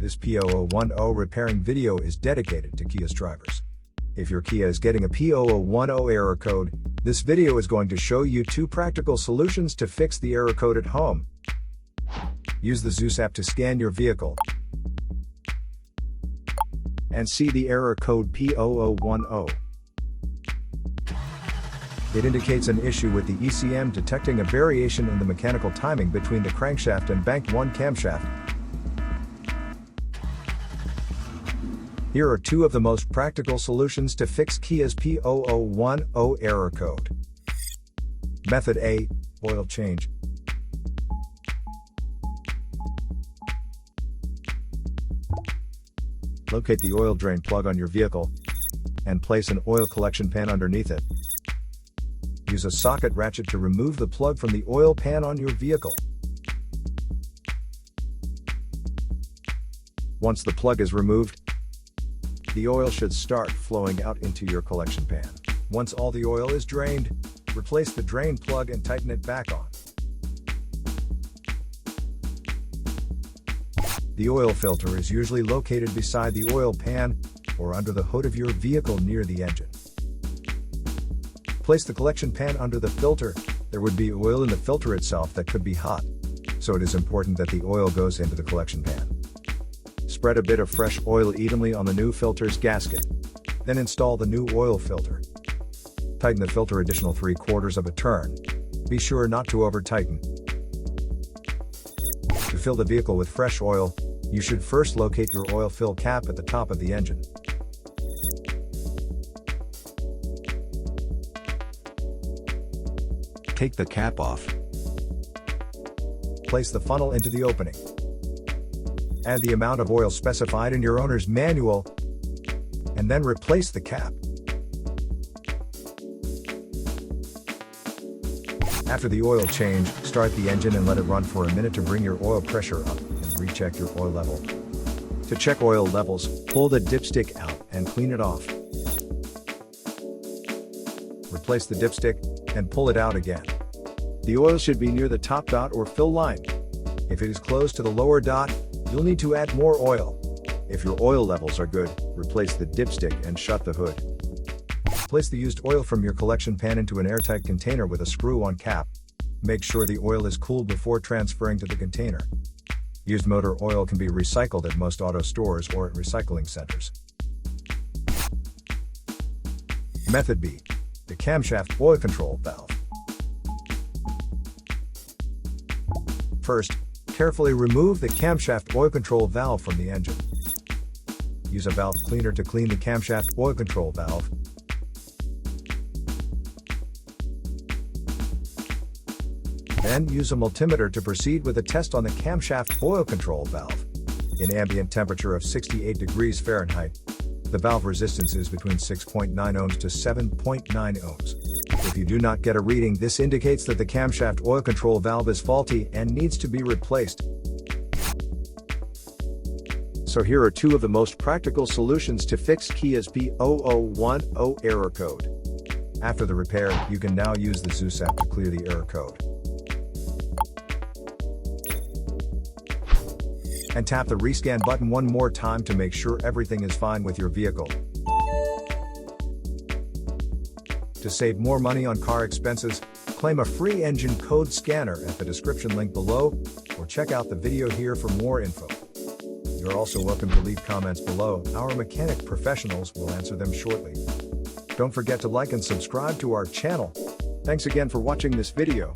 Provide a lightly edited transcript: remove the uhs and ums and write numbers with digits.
This P0010 repairing video is dedicated to Kia's drivers. If your Kia is getting a P0010 error code, this video is going to show you 2 practical solutions to fix the error code at home. Use the Zeus app to scan your vehicle and see the error code P0010. It indicates an issue with the ECM detecting a variation in the mechanical timing between the crankshaft and bank 1 camshaft. Here are 2 of the most practical solutions to fix Kia's P0010 error code. Method A, oil change. Locate the oil drain plug on your vehicle and place an oil collection pan underneath it. Use a socket ratchet to remove the plug from the oil pan on your vehicle. Once the plug is removed, the oil should start flowing out into your collection pan. Once all the oil is drained, replace the drain plug and tighten it back on. The oil filter is usually located beside the oil pan or under the hood of your vehicle near the engine. Place the collection pan under the filter. There would be oil in the filter itself that could be hot, so it is important that the oil goes into the collection pan. Spread a bit of fresh oil evenly on the new filter's gasket. Then install the new oil filter. Tighten the filter additional 3/4 of a turn. Be sure not to over-tighten. To fill the vehicle with fresh oil, you should first locate your oil fill cap at the top of the engine. Take the cap off. Place the funnel into the opening. Add the amount of oil specified in your owner's manual, and then replace the cap. After the oil change, start the engine and let it run for a minute to bring your oil pressure up and recheck your oil level. To check oil levels, pull the dipstick out and clean it off. Replace the dipstick and pull it out again. The oil should be near the top dot or fill line. If it is close to the lower dot, you'll need to add more oil. If your oil levels are good, replace the dipstick and shut the hood. Place the used oil from your collection pan into an airtight container with a screw-on cap. Make sure the oil is cooled before transferring to the container. Used motor oil can be recycled at most auto stores or at recycling centers. Method B, the Camshaft Oil Control Valve. First, carefully remove the camshaft oil control valve from the engine. Use a valve cleaner to clean the camshaft oil control valve. Then use a multimeter to proceed with a test on the camshaft oil control valve. In ambient temperature of 68 degrees Fahrenheit, the valve resistance is between 6.9 ohms to 7.9 ohms. If you do not get a reading, this indicates that the camshaft oil control valve is faulty and needs to be replaced. So here are 2 of the most practical solutions to fix Kia's P0010 error code. After the repair, you can now use the Zeus app to clear the error code. And tap the rescan button one more time to make sure everything is fine with your vehicle. To save more money on car expenses, claim a free engine code scanner at the description link below, or check out the video here for more info. You're also welcome to leave comments below. Our mechanic professionals will answer them shortly. Don't forget to like and subscribe to our channel. Thanks again for watching this video.